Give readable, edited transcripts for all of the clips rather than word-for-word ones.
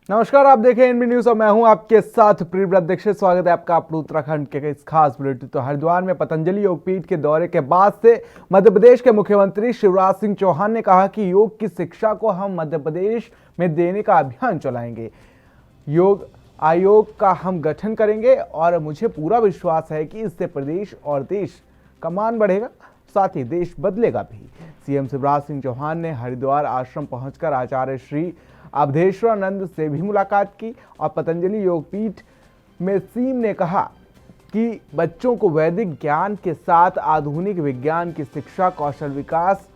नमस्कार, आप देखें एनबी न्यूज और मैं हूं आपके साथ प्रियव्रत दीक्षित। स्वागत है आपका अपने उत्तराखंड के इस खास बुलेटिन। तो हरिद्वार में पतंजलि योगपीठ के दौरे के बाद से मध्य प्रदेश के मुख्यमंत्री शिवराज सिंह चौहान ने कहा कि योग की शिक्षा को हम मध्य प्रदेश में देने का अभियान चलाएंगे। योग आयोग का हम गठन करेंगे और मुझे पूरा विश्वास है कि इससे प्रदेश और देश का मान बढ़ेगा, साथ ही देश बदलेगा भी। सीएम शिवराज सिंह चौहान ने हरिद्वार आश्रम पहुंचकर आचार्य श्री अवधेश्वरानंद से भी मुलाकात की और पतंजलि योगपीठ में सीएम ने कहा कि बच्चों को वैदिक ज्ञान के साथ आधुनिक विज्ञान की शिक्षा, कौशल विकास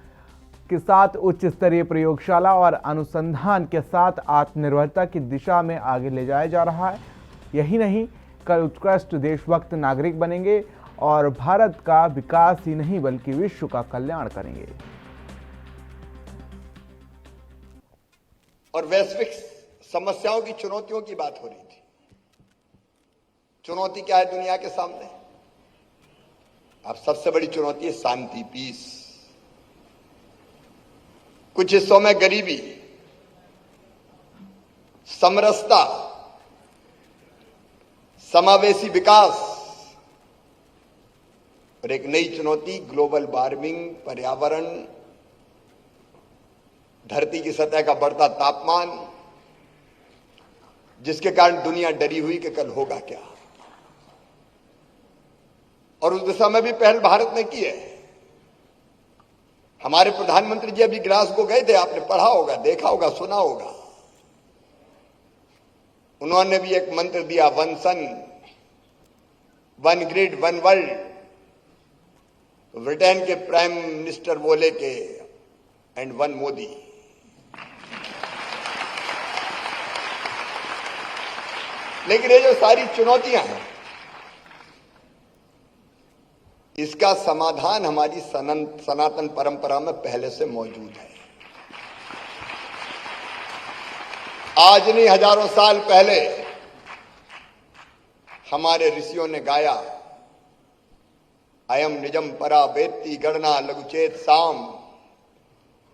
के साथ उच्च स्तरीय प्रयोगशाला और अनुसंधान के साथ आत्मनिर्भरता की दिशा में आगे ले जाया जा रहा है। यही नहीं, कल उत्कृष्ट देशभक्त नागरिक बनेंगे और भारत का विकास ही नहीं बल्कि विश्व का कल्याण करेंगे। और वैश्विक समस्याओं की, चुनौतियों की बात हो रही थी। चुनौती क्या है दुनिया के सामने? अब सबसे बड़ी चुनौती है शांति, पीस। कुछ हिस्सों में गरीबी, समरसता, समावेशी विकास और एक नई चुनौती ग्लोबल वार्मिंग, पर्यावरण, धरती की सतह का बढ़ता तापमान, जिसके कारण दुनिया डरी हुई कि कल होगा क्या। और उस दिशा में भी पहल भारत ने की है। हमारे प्रधानमंत्री जी अभी ग्लासगो गए थे, आपने पढ़ा होगा, देखा होगा, सुना होगा। उन्होंने भी एक मंत्र दिया, one sun, one grid, one world. Britain के प्राइम मिनिस्टर बोले के एंड वन मोदी। लेकिन ये जो सारी चुनौतियां हैं, इसका समाधान हमारी सनातन परंपरा में पहले से मौजूद है। आज नहीं, हजारों साल पहले हमारे ऋषियों ने गाया, अयम निजम परा वेत्ति गणना लघुचेत साम,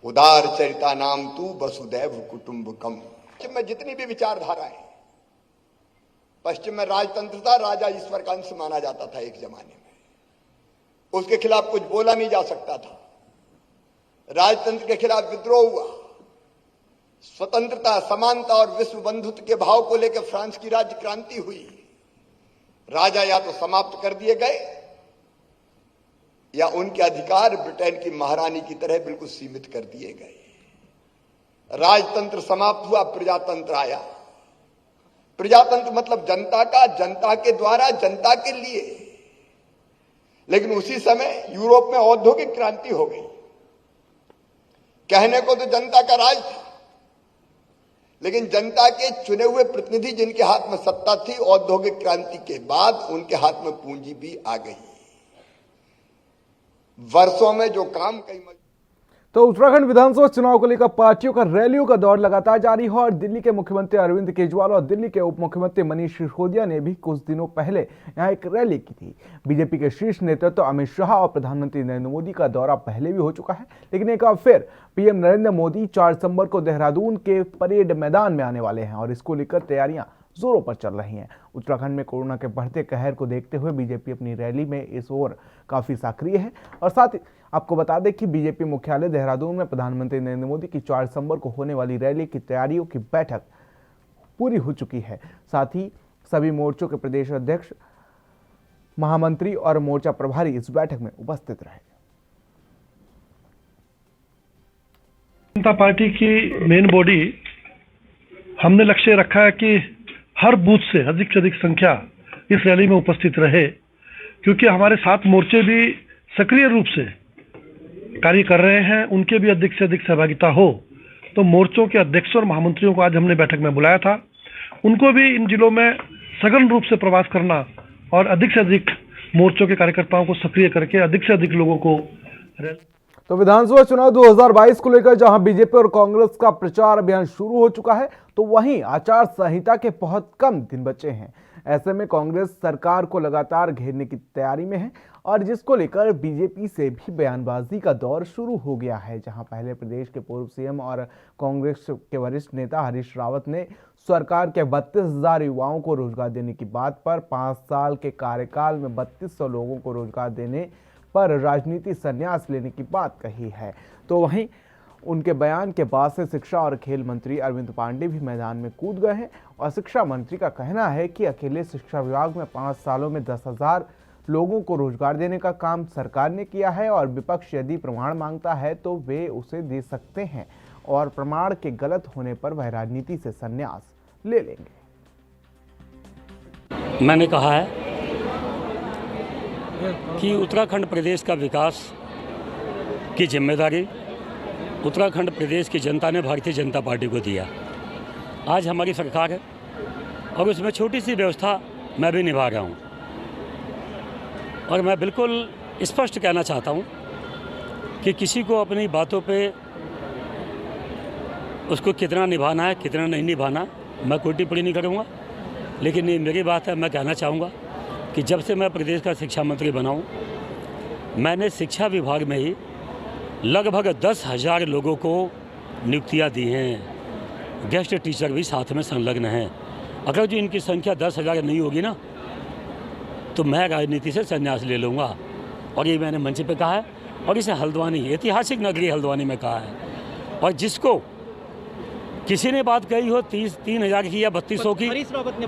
उदार चरिता नाम तू वसुदैव कुटुंबकम। पश्चिम में जितनी भी विचारधाराएं, पश्चिम में राजतंत्र था, राजा ईश्वर का अंश माना जाता था एक जमाने में, उसके खिलाफ कुछ बोला नहीं जा सकता था। राजतंत्र के खिलाफ विद्रोह हुआ। स्वतंत्रता, समानता और विश्व बंधुत्व के भाव को लेकर फ्रांस की राज्य क्रांति हुई। राजा या तो समाप्त कर दिए गए या उनके अधिकार ब्रिटेन की महारानी की तरह बिल्कुल सीमित कर दिए गए। राजतंत्र समाप्त हुआ, प्रजातंत्र आया। प्रजातंत्र मतलब जनता का, जनता के द्वारा, जनता के लिए। लेकिन उसी समय यूरोप में औद्योगिक क्रांति हो गई। कहने को तो जनता का राज था, लेकिन जनता के चुने हुए प्रतिनिधि जिनके हाथ में सत्ता थी, औद्योगिक क्रांति के बाद उनके हाथ में पूंजी भी आ गई। वर्षों में जो काम कई। तो उत्तराखंड विधानसभा चुनाव को लेकर पार्टियों का रैलियों का दौर लगातार जारी है और दिल्ली के मुख्यमंत्री अरविंद केजरीवाल और दिल्ली के उप मुख्यमंत्री मनीष सिसोदिया ने भी कुछ दिनों पहले यहां एक रैली की थी। बीजेपी के शीर्ष नेतृत्व अमित शाह और प्रधानमंत्री नरेंद्र मोदी का दौरा पहले भी हो चुका है, लेकिन एक बार फिर पीएम नरेंद्र मोदी 4 दिसंबर को देहरादून के परेड मैदान में आने वाले हैं और इसको लेकर तैयारियां जोरों पर चल रही हैं। उत्तराखंड में कोरोना के बढ़ते कहर को देखते हुए बीजेपी अपनी रैली में इस ओर काफी सक्रिय है। और साथ ही आपको बता दें कि बीजेपी मुख्यालय देहरादून में प्रधानमंत्री नरेंद्र मोदी की 4 दिसंबर को होने वाली रैली की तैयारियों की बैठक पूरी हो चुकी है। साथ ही सभी मोर्चों के प्रदेश अध्यक्ष, महामंत्री और मोर्चा प्रभारी इस बैठक में उपस्थित रहे। जनता पार्टी की मेन बॉडी, हमने लक्ष्य रखा है कि हर बूथ से अधिक संख्या इस रैली में उपस्थित रहे, क्योंकि हमारे 7 मोर्चे भी सक्रिय रूप से कार्य कर रहे हैं, उनके भी अधिक से अधिक सहभागिता हो। तो मोर्चों के अध्यक्षों और महामंत्रियों को आज हमने बैठक में बुलाया था। उनको भी इन जिलों में सघन रूप से प्रवास करना और अधिक से अधिक मोर्चों के कार्यकर्ताओं को सक्रिय करके अधिक से अधिक लोगों को तो विधानसभा चुनाव 2022 को लेकर जहां बीजेपी और कांग्रेस का प्रचार अभियान शुरू हो चुका है, तो वहीं आचार संहिता के बहुत कम दिन बचे हैं। ऐसे में कांग्रेस सरकार को लगातार घेरने की तैयारी में है और जिसको लेकर बीजेपी से भी बयानबाजी का दौर शुरू हो गया है। जहां पहले प्रदेश के पूर्व सीएम और कांग्रेस के वरिष्ठ नेता हरीश रावत ने सरकार के 32,000 युवाओं को रोजगार देने की बात पर 5 साल के कार्यकाल में 3200 लोगों को रोजगार देने पर राजनीति संन्यास लेने की बात कही है। तो वहीं उनके बयान के बाद से शिक्षा और खेल मंत्री अरविंद पांडे भी मैदान में कूद गए हैं और शिक्षा मंत्री का कहना है कि अकेले शिक्षा विभाग में 5 सालों में 10,000 लोगों को रोजगार देने का काम सरकार ने किया है और विपक्ष यदि प्रमाण मांगता है तो वे उसे दे सकते हैं और प्रमाण के गलत होने पर वह राजनीति से संन्यास ले लेंगे। मैंने कहा है कि उत्तराखंड प्रदेश का विकास की जिम्मेदारी उत्तराखंड प्रदेश की जनता ने भारतीय जनता पार्टी को दिया। आज हमारी सरकार है और उसमें छोटी सी व्यवस्था मैं भी निभा रहा हूँ और मैं बिल्कुल स्पष्ट कहना चाहता हूँ कि किसी को अपनी बातों पे उसको कितना निभाना है कितना नहीं निभाना मैं कोई टिप्पणी नहीं करूँगा, लेकिन ये मेरी बात है। मैं कहना चाहूँगा कि जब से मैं प्रदेश का शिक्षा मंत्री बना हूँ, मैंने शिक्षा विभाग में ही लगभग 10,000 लोगों को नियुक्तियाँ दी हैं। गेस्ट टीचर भी साथ में संलग्न हैं। अगर जो इनकी संख्या 10,000 नहीं होगी ना, तो मैं राजनीति से संन्यास ले लूँगा। और ये मैंने मंच पे कहा है और इसे हल्द्वानी, ऐतिहासिक नगरी हल्द्वानी में कहा है। और जिसको किसी ने बात कही हो 3,000 की या 3200 की,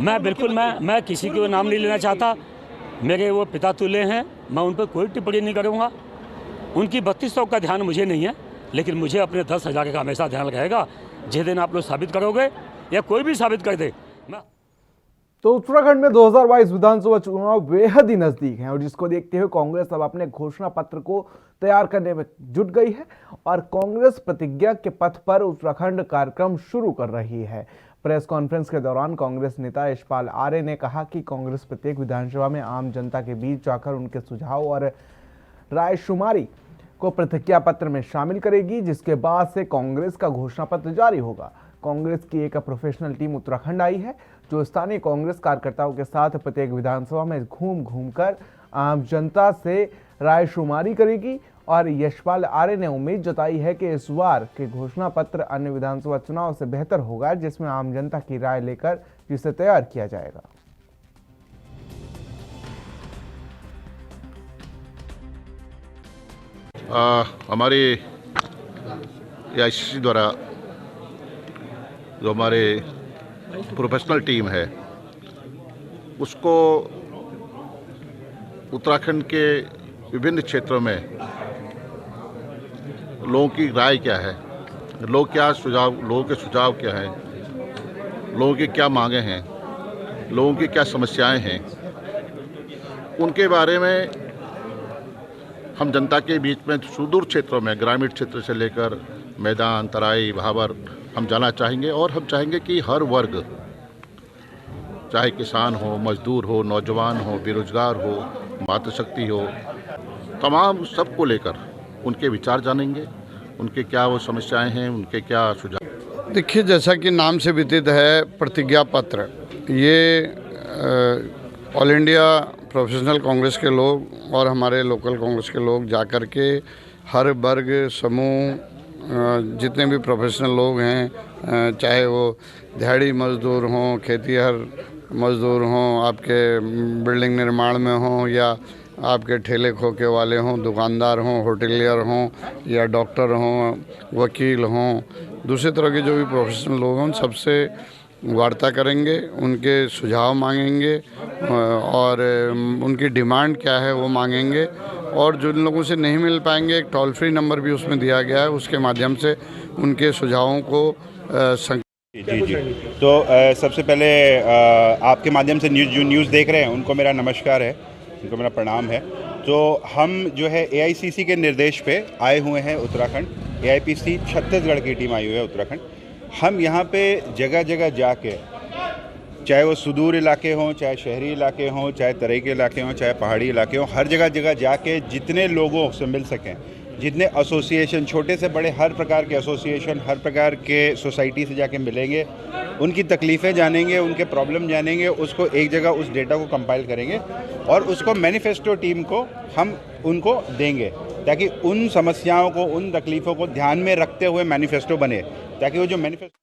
मैं बिल्कुल मैं किसी को नाम नहीं लेना चाहता। मेरे वो पिता तुल्य हैं, मैं उन पर कोई टिप्पणी नहीं करूँगा। उनकी 3200 का ध्यान मुझे नहीं है, लेकिन मुझे अपने 10,000 का हमेशा ध्यान रहेगा। जिस दिन आप लोग साबित करोगे या कोई भी साबित कर दे। तो उत्तराखंड में 2022 विधानसभा चुनाव बेहद ही नजदीक हैं और जिसको देखते हुए कांग्रेस अब अपने घोषणा पत्र को तैयार करने में जुट गई है और कांग्रेस प्रतिज्ञा के पथ पर उत्तराखंड कार्यक्रम शुरू कर रही है। प्रेस कॉन्फ्रेंस के दौरान कांग्रेस नेता यशपाल आर्य ने कहा कि कांग्रेस प्रत्येक विधानसभा में आम जनता के बीच जाकर उनके सुझाव और रायशुमारी को प्रतिज्ञा पत्र में शामिल करेगी, जिसके बाद से कांग्रेस का घोषणा पत्र जारी होगा। कांग्रेस की एक प्रोफेशनल टीम उत्तराखंड आई है जो स्थानीय कांग्रेस कार्यकर्ताओं के साथ प्रत्येक विधानसभा में घूम कर आम जनता से रायशुमारी करेगी और यशपाल आर्य ने उम्मीद जताई है कि इस बार के घोषणा पत्र अन्य विधानसभा चुनाव से बेहतर होगा, जिसमें आम जनता की राय लेकर जिसे तैयार किया जाएगा। हमारे AICC द्वारा जो हमारे प्रोफेशनल टीम है उसको उत्तराखंड के विभिन्न क्षेत्रों में लोगों की राय क्या है, लोगों के सुझाव क्या हैं, लोगों की क्या मांगे हैं, लोगों की क्या समस्याएं हैं, उनके बारे में हम जनता के बीच में सुदूर क्षेत्रों में ग्रामीण क्षेत्र से लेकर मैदान, तराई, भाबर हम जाना चाहेंगे। और हम चाहेंगे कि हर वर्ग, चाहे किसान हो, मजदूर हो, नौजवान हो, बेरोजगार हो, मातृशक्ति हो, तमाम सबको लेकर उनके विचार जानेंगे, उनके क्या वो समस्याएं हैं, उनके क्या सुझाव। देखिए, जैसा कि नाम से विदित है प्रतिज्ञा पत्र, ये ऑल इंडिया प्रोफेशनल कांग्रेस के लोग और हमारे लोकल कांग्रेस के लोग जाकर के हर वर्ग समूह जितने भी प्रोफेशनल लोग हैं, चाहे वो दिहाड़ी मजदूर हों, खेतीहर मजदूर हों, आपके बिल्डिंग निर्माण में हों या आपके ठेले खोके वाले हों, दुकानदार हों, होटलियर हों या डॉक्टर हों, वकील हों, दूसरे तरह के जो भी प्रोफेशनल लोग हों, सबसे वार्ता करेंगे, उनके सुझाव मांगेंगे और उनकी डिमांड क्या है वो मांगेंगे। और जिन लोगों से नहीं मिल पाएंगे, एक टोल फ्री नंबर भी उसमें दिया गया है, उसके माध्यम से उनके सुझावों को जी। तो सबसे पहले आपके माध्यम से न्यूज़ देख रहे हैं उनको मेरा नमस्कार है, उनको मेरा प्रणाम है। तो हम जो है AICC के निर्देश पे आए हुए हैं उत्तराखंड, AIPC छत्तीसगढ़ की टीम आई हुई है उत्तराखंड। हम यहाँ पे जगह जगह जाके, चाहे वो सुदूर इलाके हों, चाहे शहरी इलाके हों, चाहे तराई के इलाके हों, चाहे पहाड़ी इलाके हों, हर जगह जाके जितने लोगों से मिल सकें, जितने एसोसिएशन, छोटे से बड़े हर प्रकार के एसोसिएशन, हर प्रकार के सोसाइटी से जाके मिलेंगे, उनकी तकलीफ़ें जानेंगे, उनके प्रॉब्लम जानेंगे, उसको एक जगह उस डेटा को कंपाइल करेंगे और उसको मैनिफेस्टो टीम को हम उनको देंगे, ताकि उन समस्याओं को, उन तकलीफ़ों को ध्यान में रखते हुए मैनिफेस्टो बने, ताकि वो जो मैनिफेस्टो।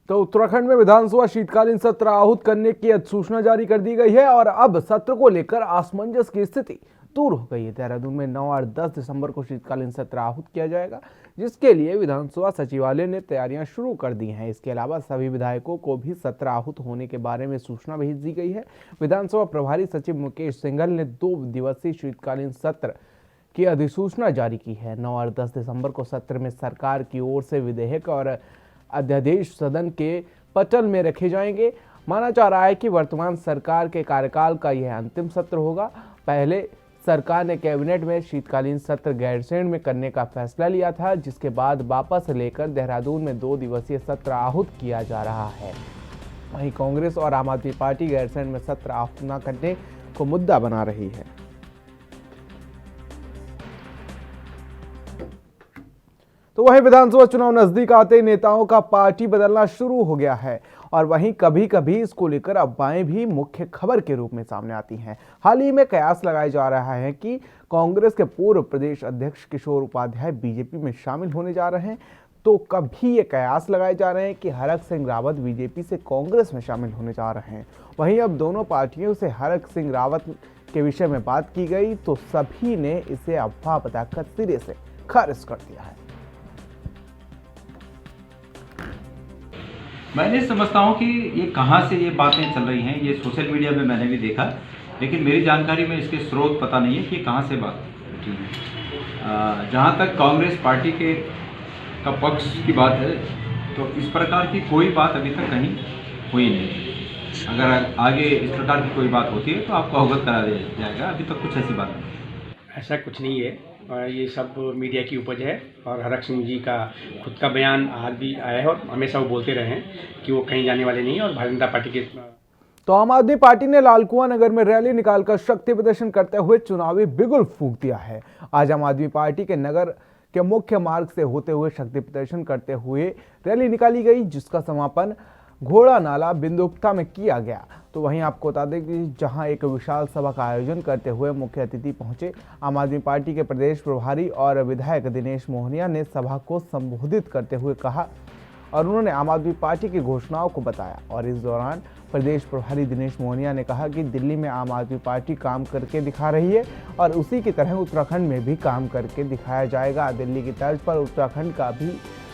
तो उत्तराखंड में विधानसभा शीतकालीन सत्र आहूत करने की अधिसूचना जारी कर दी गई है और अब सत्र को लेकर असमंजस की स्थिति दूर हो गई है। देहरादून में 9 और 10 दिसंबर को शीतकालीन सत्र आहूत किया जाएगा, जिसके लिए विधानसभा सचिवालय ने तैयारियां शुरू कर दी हैं। इसके अलावा सभी विधायकों को भी सत्र आहूत होने के बारे में सूचना भेज दी गई है। विधानसभा प्रभारी सचिव मुकेश सिंघल ने 2 दिवसीय शीतकालीन सत्र की अधिसूचना जारी की है। 9 और 10 दिसंबर को सत्र में सरकार की ओर से विधेयक और अध्यादेश सदन के पटल में रखे जाएंगे। माना जा रहा है कि वर्तमान सरकार के कार्यकाल का यह अंतिम सत्र होगा। पहले सरकार ने कैबिनेट में शीतकालीन सत्र गैरसैंण में करने का फैसला लिया था, जिसके बाद वापस लेकर देहरादून में 2 दिवसीय सत्र आहूत किया जा रहा है। वहीं कांग्रेस और आम आदमी पार्टी गैरसैंण में सत्र आहूत न करने को मुद्दा बना रही है। तो वहीं विधानसभा चुनाव नजदीक आते ही नेताओं का पार्टी बदलना शुरू हो गया है और वहीं कभी कभी इसको लेकर अफवाहें भी मुख्य खबर के रूप में सामने आती हैं। हाल ही में कयास लगाया जा रहा है कि कांग्रेस के पूर्व प्रदेश अध्यक्ष किशोर उपाध्याय बीजेपी में शामिल होने जा रहे हैं, तो कभी ये कयास लगाए जा रहे हैं कि हरक सिंह रावत बीजेपी से कांग्रेस में शामिल होने जा रहे हैं। वहीं अब दोनों पार्टियों से हरक सिंह रावत के विषय में बात की गई तो सभी ने इसे अफवाह बताकर सिरे से खारिज कर दिया है। मैं नहीं समझता हूँ कि ये कहाँ से ये बातें चल रही हैं। ये सोशल मीडिया पे मैंने भी देखा, लेकिन मेरी जानकारी में इसके स्रोत पता नहीं है कि कहाँ से बात उठी है। जहाँ तक कांग्रेस पार्टी के का पक्ष की बात है, तो इस प्रकार की कोई बात अभी तक कहीं हुई नहीं। अगर आगे इस प्रकार की कोई बात होती है तो आपको अवगत करा दिया जाएगा। अभी तक कुछ ऐसी बात नहीं। ऐसा कुछ नहीं है और ये सब मीडिया की उपज है और हरक सिंह जी का खुद का बयान आज भी आया है और हमेशा वो बोलते रहे हैं कि वो कहीं जाने वाले नहीं है और भारतीय जनता पार्टी के। तो आम आदमी पार्टी ने लालकुआं नगर में रैली निकालकर शक्ति प्रदर्शन करते हुए चुनावी बिगुल फूंक दिया है। आज आम आदमी पार्टी के नगर के मुख्य मार्ग से होते हुए शक्ति प्रदर्शन करते हुए रैली निकाली गई, जिसका समापन घोड़ा नाला बिंदुक्ता में किया गया। तो वहीं आपको बता दें कि जहां एक विशाल सभा का आयोजन करते हुए मुख्य अतिथि पहुंचे आम आदमी पार्टी के प्रदेश प्रभारी और विधायक दिनेश मोहनिया ने सभा को संबोधित करते हुए कहा और उन्होंने आम आदमी पार्टी की घोषणाओं को बताया। और इस दौरान प्रदेश प्रभारी दिनेश मोहनिया ने कहा कि दिल्ली में आम आदमी पार्टी काम करके दिखा रही है और उसी की तरह उत्तराखंड में भी काम करके दिखाया जाएगा। दिल्ली की तर्ज पर उत्तराखंड का भी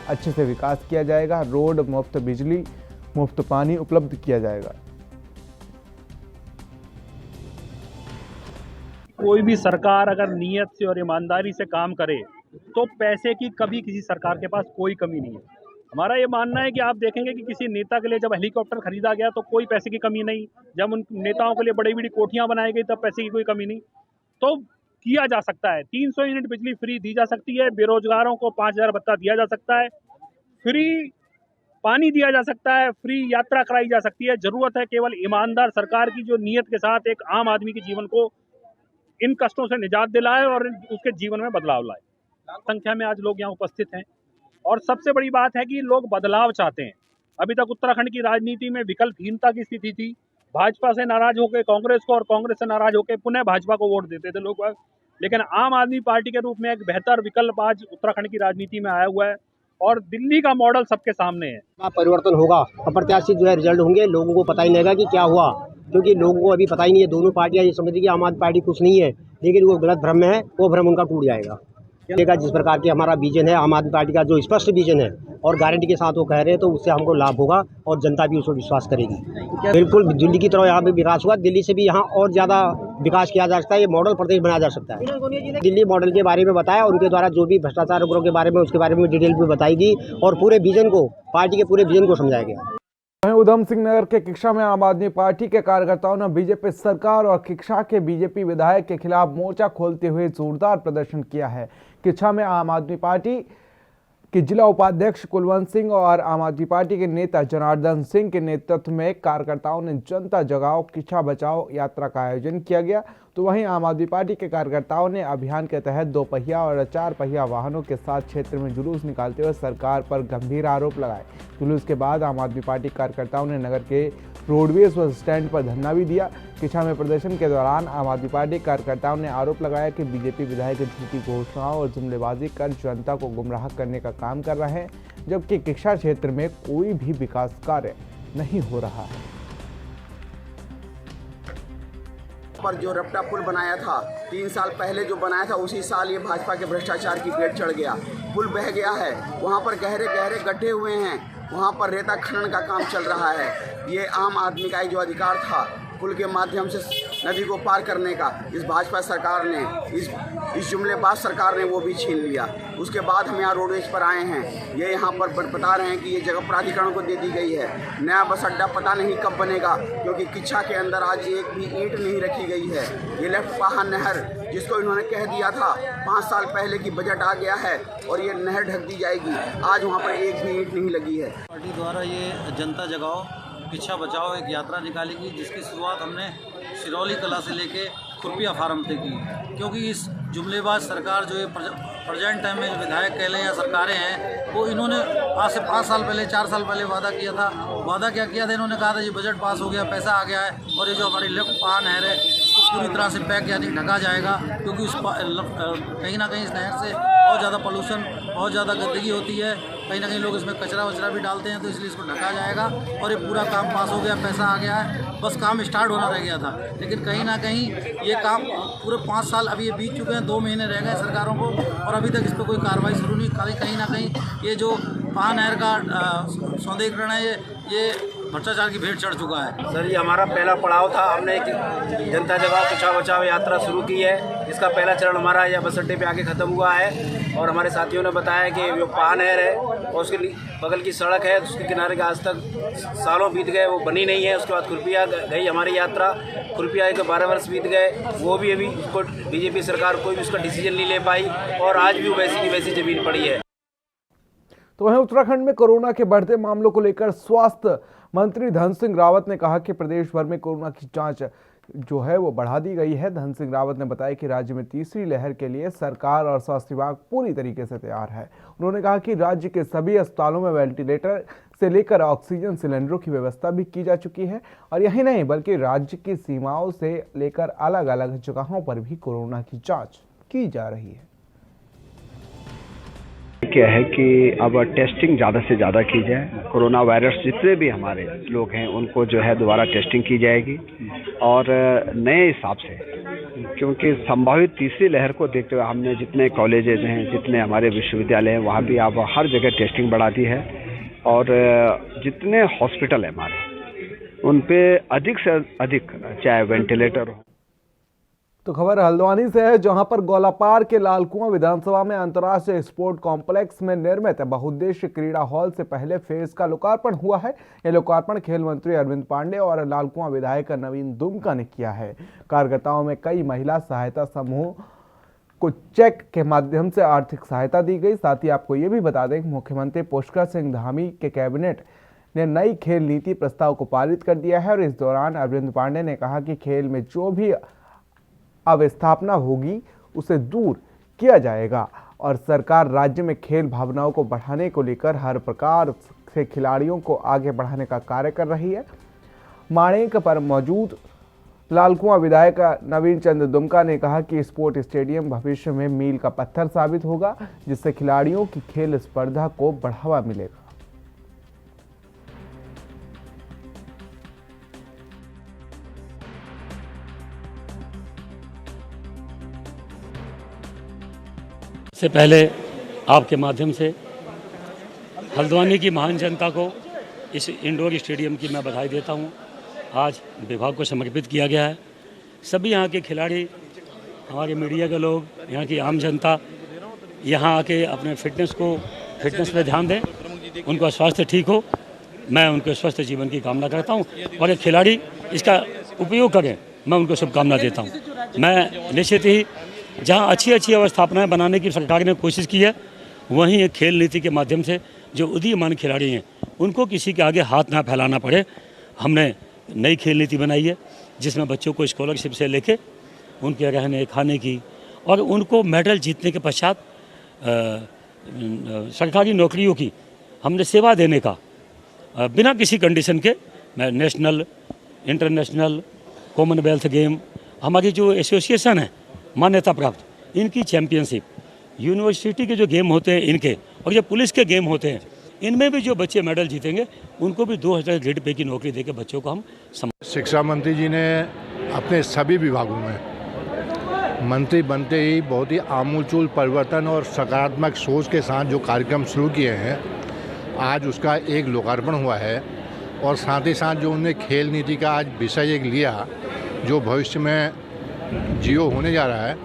अच्छे से विकास किया जाएगा। रोड, मुफ्त बिजली, मुफ्त पानी उपलब्ध किया जाएगा। कोई भी सरकार अगर नीयत से और ईमानदारी से काम करे तो पैसे की कभी किसी सरकार के पास कोई कमी नहीं है। हमारा ये मानना है कि आप देखेंगे कि किसी नेता के लिए जब हेलीकॉप्टर खरीदा गया तो कोई पैसे की कमी नहीं, जब उन नेताओं के लिए बड़ी बड़ी कोठियां बनाई गई तब पैसे की कोई कमी नहीं। तो किया जा सकता है, 300 यूनिट बिजली फ्री दी जा सकती है, बेरोजगारों को 5000 भत्ता दिया जा सकता है, फ्री पानी दिया जा सकता है, फ्री यात्रा कराई जा सकती है। जरूरत है केवल ईमानदार सरकार की जो नीयत के साथ एक आम आदमी के जीवन को इन कष्टों से निजात दिलाए और उसके जीवन में बदलाव लाए। संख्या में आज लोग यहाँ उपस्थित हैं और सबसे बड़ी बात है कि लोग बदलाव चाहते हैं। अभी तक उत्तराखंड की राजनीति में विकल्पहीनता की स्थिति थी। भाजपा से नाराज होकर कांग्रेस को और कांग्रेस से नाराज होकर पुनः भाजपा को वोट देते थे लोग, लेकिन आम आदमी पार्टी के रूप में एक बेहतर विकल्प आज उत्तराखंड की राजनीति में आया हुआ है और दिल्ली का मॉडल सबके सामने है। परिवर्तन होगा, अप्रत्याशित जो है रिजल्ट होंगे, लोगों को पता ही नहीं लगा कि क्या हुआ, क्योंकि लोगों को अभी पता ही नहीं है। दोनों पार्टियां ये समझती कि आम आदमी पार्टी कुछ नहीं है, लेकिन वो गलत भ्रम में है, वो भ्रम उनका टूट जाएगा। जिस प्रकार की हमारा विजन है, आम आदमी पार्टी का जो स्पष्ट विजन है और गारंटी के साथ वो कह रहे हैं, तो उससे हमको लाभ होगा और जनता भी उसको विश्वास करेगी। बिल्कुल दिल्ली की तरह यहाँ भी विकास हुआ, दिल्ली से भी यहाँ और ज़्यादा विकास किया जा सकता है। ये मॉडल प्रदेश बनाया जा सकता है। दिल्ली मॉडल के बारे में बताया, उनके द्वारा जो भी भ्रष्टाचार के बारे में उसके बारे में डिटेल भी बताई गई और पूरे विजन को, पार्टी के पूरे विजन को समझाया गया। वहीं उधम सिंह नगर के किक्षा में आम आदमी पार्टी के कार्यकर्ताओं ने बीजेपी सरकार और किक्षा के बीजेपी विधायक के खिलाफ मोर्चा खोलते हुए जोरदार प्रदर्शन किया है। किक्षा में आम आदमी पार्टी के जिला उपाध्यक्ष कुलवंत सिंह और आम आदमी पार्टी के नेता जनार्दन सिंह के नेतृत्व में कार्यकर्ताओं ने जनता जगाओ किच्छा बचाओ यात्रा का आयोजन किया गया। तो वहीं आम आदमी पार्टी के कार्यकर्ताओं ने अभियान के तहत 2 पहिया और 4 पहिया वाहनों के साथ क्षेत्र में जुलूस निकालते हुए सरकार पर गंभीर आरोप लगाए। जुलूस के बाद आम आदमी पार्टी कार्यकर्ताओं ने नगर के रोडवेज बस स्टैंड पर धरना भी दिया। किछा में प्रदर्शन के दौरान आम आदमी पार्टी कार्यकर्ताओं ने आरोप लगाया कि बीजेपी विधायक झूठी घोषणाओं और जुमलेबाजी कर जनता को गुमराह करने का काम कर रहे हैं, जबकि किछा क्षेत्र में कोई भी विकास कार्य नहीं हो रहा है। पर जो रपटा पुल बनाया था 3 साल पहले जो बनाया था, उसी साल ये भाजपा के भ्रष्टाचार की पेट चढ़ गया। पुल बह गया है, वहाँ पर गहरे गहरे गड्ढे हुए हैं, वहाँ पर रेता खनन का काम चल रहा है। ये आम आदमी का जो अधिकार था पुल के माध्यम से नदी को पार करने का, इस भाजपा सरकार ने, इस जुमलेबाज सरकार ने वो भी छीन लिया। उसके बाद हम यहाँ रोडवेज पर आए हैं। ये यहाँ पर बता रहे हैं कि ये जगह प्राधिकरण को दे दी गई है। नया बस अड्डा पता नहीं कब बनेगा, क्योंकि किच्छा के अंदर आज एक भी ईंट नहीं रखी गई है। ये लेफ्ट पाहा नहर, जिसको इन्होंने कह दिया था 5 साल पहले की बजट आ गया है और ये नहर ढक दी जाएगी, आज वहाँ पर एक भी ईंट नहीं लगी है। पार्टी द्वारा ये जनता जगाओ किच्छा बचाओ एक यात्रा निकाली गई, जिसकी शुरुआत हमने सिरौली कला से लेके खुरपिया फार्म से की, क्योंकि इस जुमलेबाज सरकार जो है प्रेजेंट टाइम में जो विधायक कह लें या सरकारें हैं, वो इन्होंने आज से 5 साल पहले 4 साल पहले वादा किया था। वादा क्या किया था? इन्होंने कहा था ये बजट पास हो गया, पैसा आ गया है और ये जो हमारी लेफ्ट पाहा नहर है इसको पूरी तरह से पैक यानी ढका जाएगा, क्योंकि उस कहीं ना कहीं इस नहर से बहुत ज़्यादा पोल्यूशन, बहुत ज़्यादा गंदगी होती है। कहीं ना कहीं लोग इसमें कचरा वचरा भी डालते हैं, तो इसलिए इसको ढका जाएगा और ये पूरा काम पास हो गया, पैसा आ गया है, बस काम स्टार्ट होना रह गया था। लेकिन कहीं ना कहीं ये काम पूरे 5 साल अभी ये बीत चुके हैं, 2 महीने रह गए सरकारों को और अभी तक इस पर कोई कार्रवाई शुरू नहीं। कहीं ना कहीं ये जो पाहा नहर का सौंदर्यीकरण है ये भ्रष्टाचार की भेंट चढ़ चुका है। सर, ये हमारा पहला पड़ाव था। हमने एक जनता जगाओ किच्छा बचाओ यात्रा शुरू की है। इसका पहला चरण हमारा यहाँ बस अड्डे पे आके ख़त्म हुआ है और हमारे साथियों ने बताया कि जो पाहा नहर है और उसके बगल की सड़क है, उसके किनारे का आज तक सालों बीत गए, वो बनी नहीं है। उसके बाद खुरपिया गई हमारी यात्रा, खुरपिया के 12 वर्ष बीत गए, वो भी अभी उसको बीजेपी सरकार कोई भी उसका डिसीजन नहीं ले पाई और आज भी वैसी की वैसी ज़मीन पड़ी है। तो वहीं उत्तराखंड में कोरोना के बढ़ते मामलों को लेकर स्वास्थ्य मंत्री धन सिंह रावत ने कहा कि प्रदेश भर में कोरोना की जांच जो है वो बढ़ा दी गई है। धन सिंह रावत ने बताया कि राज्य में तीसरी लहर के लिए सरकार और स्वास्थ्य विभाग पूरी तरीके से तैयार है। उन्होंने कहा कि राज्य के सभी अस्पतालों में वेंटिलेटर से लेकर ऑक्सीजन सिलेंडरों की व्यवस्था भी की जा चुकी है और यही नहीं बल्कि राज्य की सीमाओं से लेकर अलग अलग जगहों पर भी कोरोना की जाँच की जा रही है। क्या है कि अब टेस्टिंग ज़्यादा से ज़्यादा की जाए। कोरोना वायरस जितने भी हमारे लोग हैं उनको जो है दोबारा टेस्टिंग की जाएगी और नए हिसाब से, क्योंकि संभावित तीसरी लहर को देखते हुए हमने जितने कॉलेजेस हैं, जितने हमारे विश्वविद्यालय हैं, वहाँ भी अब हर जगह टेस्टिंग बढ़ा दी है और जितने हॉस्पिटल हैं हमारे उन पे अधिक से अधिक चाहे वेंटिलेटर हो। तो खबर हल्द्वानी से है, जहां पर गौलापार के लालकुआं विधानसभा में अंतर्राष्ट्रीय स्पोर्ट कॉम्प्लेक्स में निर्मित बहुउद्देश्य क्रीड़ा हॉल से पहले फेज का लोकार्पण हुआ है। यह लोकार्पण खेल मंत्री अरविंद पांडे और लालकुआं विधायक नवीन दुमका ने किया है। कार्यकर्ताओं में कई महिला सहायता समूह को चेक के माध्यम से आर्थिक सहायता दी गई। साथ ही आपको ये भी बता दें कि मुख्यमंत्री पुष्कर सिंह धामी के कैबिनेट ने नई खेल नीति प्रस्ताव को पारित कर दिया है और इस दौरान अरविंद पांडे ने कहा कि खेल में जो भी अवस्थापना होगी उसे दूर किया जाएगा और सरकार राज्य में खेल भावनाओं को बढ़ाने को लेकर हर प्रकार से खिलाड़ियों को आगे बढ़ाने का कार्य कर रही है। माणेक पर मौजूद लालकुआं विधायक नवीन चंद्र दुमका ने कहा कि स्पोर्ट स्टेडियम भविष्य में मील का पत्थर साबित होगा, जिससे खिलाड़ियों की खेल स्पर्धा को बढ़ावा मिलेगा। से पहले आपके माध्यम से हल्द्वानी की महान जनता को इस इंडोर स्टेडियम की मैं बधाई देता हूं। आज विभाग को समर्पित किया गया है। सभी यहाँ के खिलाड़ी, हमारे मीडिया के लोग, यहाँ की आम जनता यहाँ आके अपने फिटनेस पे ध्यान दें, उनका स्वास्थ्य ठीक हो। मैं उनके स्वस्थ जीवन की कामना करता हूँ और ये खिलाड़ी इसका उपयोग करें, मैं उनको शुभकामना देता हूँ। मैं निश्चित ही जहाँ अच्छी अवस्थापनाएं बनाने की सरकार ने कोशिश की है, वहीं एक खेल नीति के माध्यम से जो उदीयमान खिलाड़ी हैं उनको किसी के आगे हाथ ना फैलाना पड़े, हमने नई खेल नीति बनाई है जिसमें बच्चों को स्कॉलरशिप से लेके उनके रहने खाने की, और उनको मेडल जीतने के पश्चात सरकारी नौकरियों की हमने सेवा देने का बिना किसी कंडीशन के, मैं नेशनल, इंटरनेशनल, कॉमनवेल्थ गेम, हमारी जो एसोसिएशन है मान्यता प्राप्त, इनकी चैम्पियनशिप, यूनिवर्सिटी के जो गेम होते हैं इनके, और ये पुलिस के गेम होते हैं, इनमें भी जो बच्चे मेडल जीतेंगे उनको भी 2000 ग्रेड पे की नौकरी देकर बच्चों को हम शिक्षा मंत्री जी ने अपने सभी विभागों में मंत्री बनते ही बहुत ही आमूलचूल परिवर्तन और सकारात्मक सोच के साथ जो कार्यक्रम शुरू किए हैं, आज उसका एक लोकार्पण हुआ है। और साथ ही साथ जो उन्होंने खेल नीति का आज विषय एक लिया, जो भविष्य में जियो होने जा रहा है,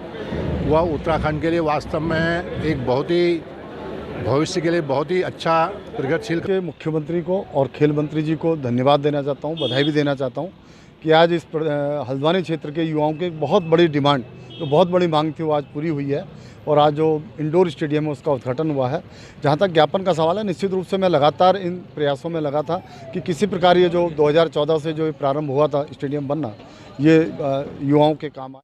वह उत्तराखंड के लिए वास्तव में एक बहुत ही भविष्य के लिए बहुत ही अच्छा प्रगतिशील। के मुख्यमंत्री को और खेल मंत्री जी को धन्यवाद देना चाहता हूं, बधाई भी देना चाहता हूं कि आज इस हल्द्वानी क्षेत्र के युवाओं के बहुत बड़ी डिमांड, जो बहुत बड़ी मांग थी, वो आज पूरी हुई है। और आज जो इंडोर स्टेडियम है उसका उद्घाटन हुआ है। जहां तक ज्ञापन का सवाल है, निश्चित रूप से मैं लगातार इन प्रयासों में लगा था कि किसी प्रकार ये जो 2014 से जो प्रारंभ हुआ था स्टेडियम बनना, ये युवाओं के काम आए।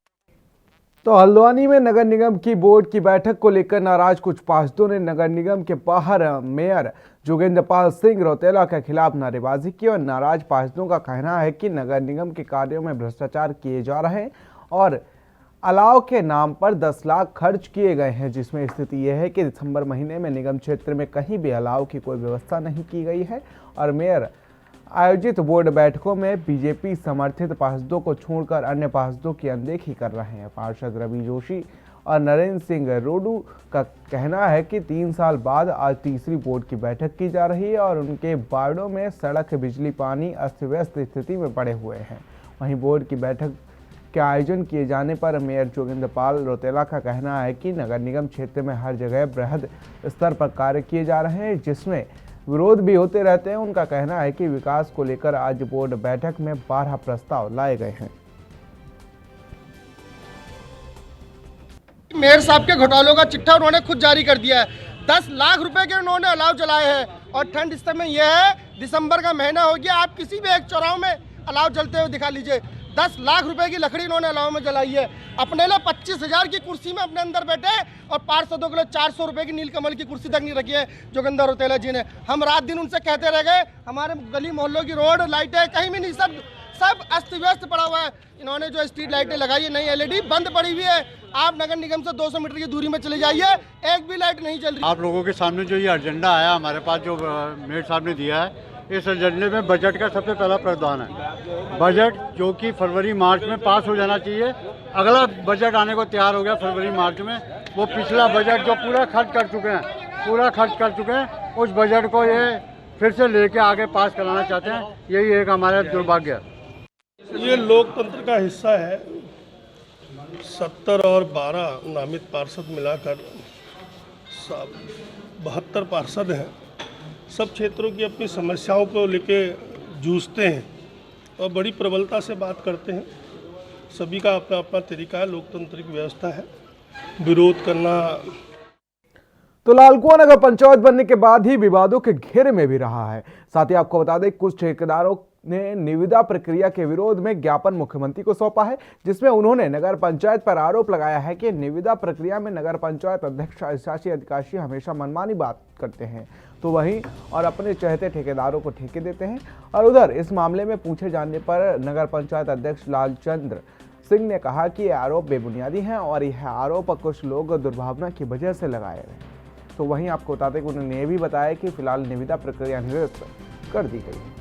तो हल्द्वानी में नगर निगम की बोर्ड की बैठक को लेकर नाराज कुछ पार्षदों ने नगर निगम के बाहर मेयर जोगेंद्र पाल सिंह रौतेला के खिलाफ नारेबाजी की। और नाराज पार्षदों का कहना है कि नगर निगम के कार्यों में भ्रष्टाचार किए जा रहे हैं और अलाव के नाम पर 10 लाख खर्च किए गए हैं, जिसमें स्थिति यह है कि दिसंबर महीने में निगम क्षेत्र में कहीं भी अलाव की कोई व्यवस्था नहीं की गई है। और मेयर आयोजित बोर्ड बैठकों में बीजेपी समर्थित पार्षदों को छोड़कर अन्य पार्षदों की अनदेखी कर रहे हैं। पार्षद रवि जोशी और नरेंद्र सिंह रोडू का कहना है कि 3 साल बाद आज तीसरी बोर्ड की बैठक की जा रही है और उनके वार्डों में सड़क, बिजली, पानी अस्त व्यस्त स्थिति में पड़े हुए हैं। वहीं बोर्ड की बैठक के आयोजन किए जाने पर मेयर जोगेंद्र पाल रौतेला का कहना है कि नगर निगम क्षेत्र में हर जगह बृहद स्तर पर कार्य किए जा रहे हैं, जिसमें विरोध भी होते रहते हैं। उनका कहना है कि विकास को लेकर आज बोर्ड बैठक में 12 प्रस्ताव लाए गए हैं। मेयर साहब के घोटालों का चिट्ठा उन्होंने खुद जारी कर दिया है। 10 लाख रुपए के उन्होंने अलाव जलाए हैं और ठंड इस समय यह है, दिसंबर का महीना हो गया, आप किसी भी एक चौराहों में अलाव जलते हुए दिखा लीजिए। 10 लाख रुपए की लकड़ी इन्होंने अलाव में जलाई है। अपने लिए 25,000 की कुर्सी में अपने अंदर बैठे और पार्षदों के लिए 400 रुपए की नीलकमल की कुर्सी तक नहीं रखी है जोगेंद्र रौतेला जी ने। हम रात दिन उनसे कहते रह गए, हमारे गली मोहल्लों की रोड, लाइटें कहीं भी नहीं, सब अस्त व्यस्त पड़ा हुआ है। इन्होंने जो स्ट्रीट लाइटें लगाई है, नई LED बंद पड़ी हुई है। आप नगर निगम से 200 मीटर की दूरी में चले जाइए, एक भी लाइट नहीं चल रही। आप लोगों के सामने जो ये एजेंडा आया हमारे पास, जो मेयर साहब ने दिया है, इस एजेंडे में बजट का सबसे पहला प्रावधान है। बजट जो कि फरवरी मार्च में पास हो जाना चाहिए। अगला बजट आने को तैयार हो गया फरवरी मार्च में। वो पिछला बजट जो पूरा खर्च कर चुके हैं, उस बजट को ये फिर से लेके आगे पास कराना चाहते हैं। यही एक हमारा दुर्भाग्य है। ये लोकतंत्र का हिस्सा है। 70 और 12 नामित पार्षद मिलाकर 72 पार्षद हैं। सब क्षेत्रों की अपनी समस्याओं को लेके जूझते हैं और बड़ी प्रबलता से बात करते हैं। सभी का अपना अपना तरीका है, लोकतांत्रिक व्यवस्था है। विरोध करना। तो लालकुआं नगर पंचायत बनने के बाद ही विवादों के घेरे में भी रहा है। साथ ही आपको बता दें, कुछ ठेकेदारों ने निविदा प्रक्रिया के विरोध में ज्ञापन मुख्यमंत्री को सौंपा है, जिसमें उन्होंने नगर पंचायत पर आरोप लगाया है कि निविदा प्रक्रिया में नगर पंचायत अध्यक्ष, शासी अधिकारी हमेशा मनमानी बात करते हैं तो वहीं और अपने चहेते ठेकेदारों को ठेके देते हैं। और उधर इस मामले में पूछे जाने पर नगर पंचायत अध्यक्ष लालचंद्र सिंह ने कहा कि ये आरोप बेबुनियादी हैं और यह आरोप कुछ लोग दुर्भावना की वजह से लगाए गए। तो वहीं आपको बता दें कि उन्होंने ये भी बताया कि फिलहाल निविदा प्रक्रिया निरस्त कर दी गई है।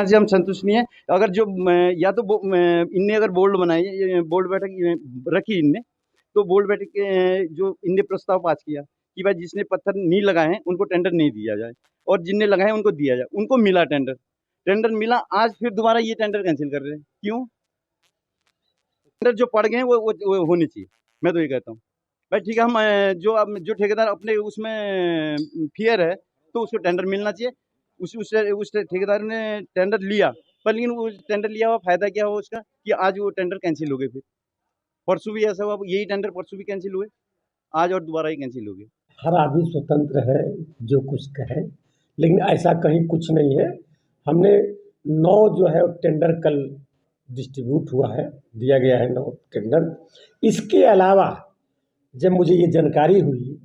से हम संतुष्ट नहीं है। अगर जो या तो इनने अगर बोर्ड बनाई, बोर्ड बैठक रखी इनने, तो बोर्ड बैठक जो इनने प्रस्ताव पास किया कि भाई जिसने पत्थर नहीं लगाए हैं उनको टेंडर नहीं दिया जाए और जिनने लगाए उनको दिया जाए। उनको मिला टेंडर मिला, आज फिर दोबारा ये टेंडर कैंसिल कर रहे हैं। क्यों? टेंडर जो पड़ गए हैं वो होने चाहिए। मैं तो ये कहता हूँ भाई ठीक है, हम जो ठेकेदार अपने उसमें फियर है तो उसको टेंडर मिलना चाहिए। उस ठेकेदार ने टेंडर लिया, पर लेकिन वो टेंडर लिया हुआ फायदा क्या हुआ उसका कि आज वो टेंडर कैंसिल हो गए। फिर परसों भी ऐसा हुआ, यही टेंडर परसों भी कैंसिल हुए, आज और दोबारा ही कैंसिल हो गए। हर आदमी स्वतंत्र है जो कुछ कहे, लेकिन ऐसा कहीं कुछ नहीं है। हमने 9 जो है वो टेंडर कल डिस्ट्रीब्यूट हुआ है, दिया गया है 9 टेंडर। इसके अलावा जब मुझे ये जानकारी हुई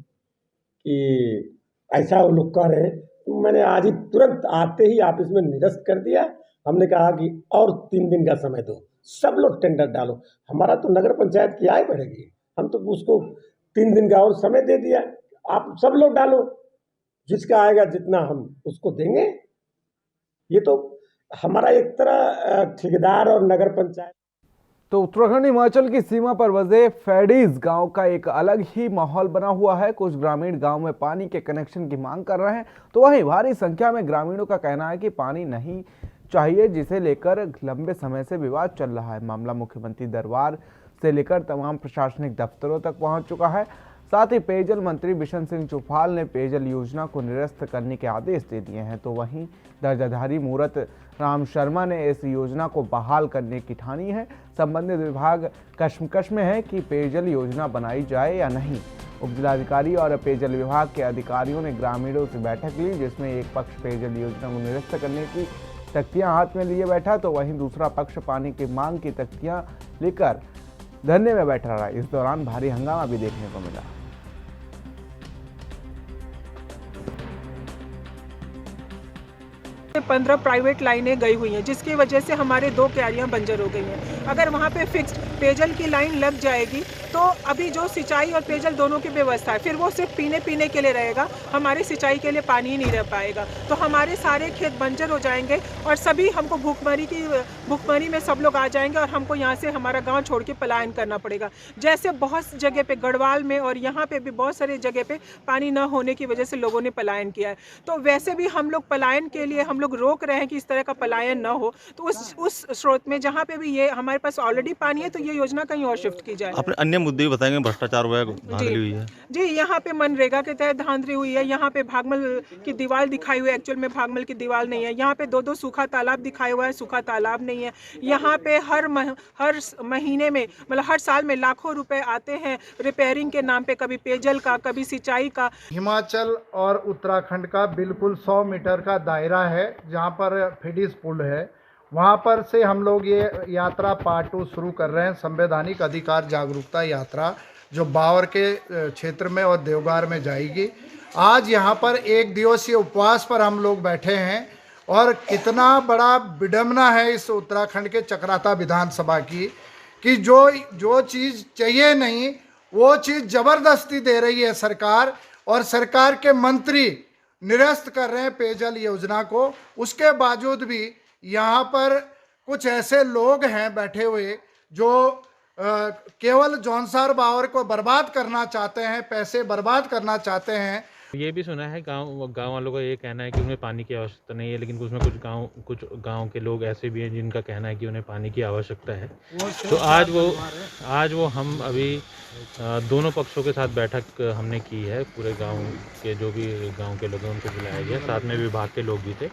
कि ऐसा वो लोग कह रहे हैं, तो मैंने आज ही तुरंत आते ही ऑफिस में निरस्त कर दिया। हमने कहा कि और 3 दिन का समय दो, सब लोग टेंडर डालो। हमारा तो नगर पंचायत की आय बढ़ेगी, हम तो उसको 3 दिन का और समय दे दिया। आप सब लोग डालो, जिसका आएगा जितना हम उसको देंगे। ये तो हमारा एक तरह ठेकेदार और नगर पंचायत। तो उत्तराखंड हिमाचल की सीमा पर बसे फैडीज गांव का एक अलग ही माहौल बना हुआ है। कुछ ग्रामीण गांव में पानी के कनेक्शन की मांग कर रहे हैं, तो वहीं भारी संख्या में ग्रामीणों का कहना है कि पानी नहीं चाहिए, जिसे लेकर लंबे समय से विवाद चल रहा है। मामला मुख्यमंत्री दरबार से लेकर तमाम प्रशासनिक दफ्तरों तक पहुंच चुका है। साथ ही पेयजल मंत्री बिशन सिंह चुफाल ने पेयजल योजना को निरस्त करने के आदेश दे दिए हैं। तो वहीं दर्जाधारी मूरत राम शर्मा ने इस योजना को बहाल करने की ठानी है। संबंधित विभाग कश्मकश में है कि पेयजल योजना बनाई जाए या नहीं। उपजिलाधिकारी और पेयजल विभाग के अधिकारियों ने ग्रामीणों से बैठक ली, जिसमें एक पक्ष पेयजल योजना को निरस्त करने की तख्तियां हाथ में लिए बैठा, तो वहीं दूसरा पक्ष पानी की मांग की तख्तियां लेकर धरने में बैठा रहा। इस दौरान भारी हंगामा भी देखने को मिला। 15 प्राइवेट लाइनें गई हुई हैं, जिसकी वजह से हमारे 2 क्यारियां बंजर हो गई हैं। अगर वहां पे फिक्स्ड पेयजल की लाइन लग जाएगी तो अभी जो सिंचाई और पेयजल दोनों की व्यवस्था है, फिर वो सिर्फ पीने के लिए रहेगा, हमारी सिंचाई के लिए पानी ही नहीं रह पाएगा। तो हमारे सारे खेत बंजर हो जाएंगे और सभी हमको भूखमरी में सब लोग आ जाएंगे और हमको यहाँ से हमारा गाँव छोड़ के पलायन करना पड़ेगा। जैसे बहुत जगह पे गढ़वाल में और यहाँ पे भी बहुत सारी जगह पे पानी न होने की वजह से लोगों ने पलायन किया है। तो वैसे भी हम लोग पलायन के लिए हम लोग रोक रहे हैं कि इस तरह का पलायन न हो। तो उस स्रोत में जहाँ पे भी ये हमारे पास ऑलरेडी पानी है, तो ये योजना कहीं और शिफ्ट की जाए। आपने अन्य मुद्दे भी बताएंगे, भ्रष्टाचार हुआ है, धांधली हुई है जी, यहाँ पे मनरेगा के तहत धांधली हुई है। यहाँ पे भागमल की दीवार दिखाई हुई है, एक्चुअल में भागमल की दीवार नहीं है। यहाँ पे 2 सूखा तालाब दिखाया हुआ है, सूखा तालाब नहीं है। यहाँ पे हर महीने में मतलब हर साल में लाखों रुपए आते हैं रिपेयरिंग के नाम पे, कभी पेयजल का, कभी सिंचाई का। हिमाचल और उत्तराखंड का बिल्कुल 100 मीटर का दायरा है, जहाँ पर फेडीज पुल है। वहाँ पर से हम लोग ये यात्रा पार्ट 2 शुरू कर रहे हैं, संवैधानिक अधिकार जागरूकता यात्रा, जो बावर के क्षेत्र में और देवगार में जाएगी। आज यहाँ पर 1 दिवसीय उपवास पर हम लोग बैठे हैं और कितना बड़ा विडंबना है इस उत्तराखंड के चक्राता विधानसभा की कि जो चीज़ चाहिए नहीं वो चीज़ ज़बरदस्ती दे रही है सरकार, और सरकार के मंत्री निरस्त कर रहे हैं पेयजल योजना को। उसके बावजूद भी यहाँ पर कुछ ऐसे लोग हैं बैठे हुए जो केवल जौनसार बावर को बर्बाद करना चाहते हैं, पैसे बर्बाद करना चाहते हैं। ये भी सुना है गांव वालों का ये कहना है कि उन्हें पानी की आवश्यकता नहीं है, लेकिन उसमें कुछ गांव के लोग ऐसे भी हैं जिनका कहना है कि उन्हें पानी की आवश्यकता है। तो आज वो हम अभी दोनों पक्षों के साथ बैठक हमने की है। पूरे गांव के जो भी गांव के लोग हैं उनको बुलाया गया, साथ में विभाग के लोग भी थे।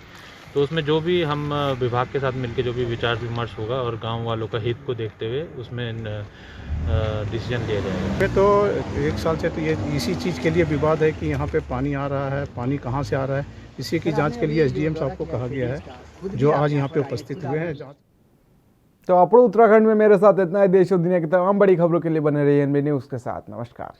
तो उसमें जो भी हम विभाग के साथ मिलकर जो भी विचार विमर्श होगा और गांव वालों का हित को देखते हुए उसमें डिसीजन लिया जाएगा। तो 1 साल से तो ये इसी चीज़ के लिए विवाद है कि यहाँ पे पानी आ रहा है, पानी कहाँ से आ रहा है, इसी की जांच के लिए एसडीएम साहब को कहा गया है, जो आज यहाँ पे उपस्थित हुए हैं। तो अपने उत्तराखंड में मेरे साथ इतना ही। देश और दुनिया की तमाम बड़ी खबरों के लिए बने रहिए एनबी न्यूज़ के साथ। नमस्कार।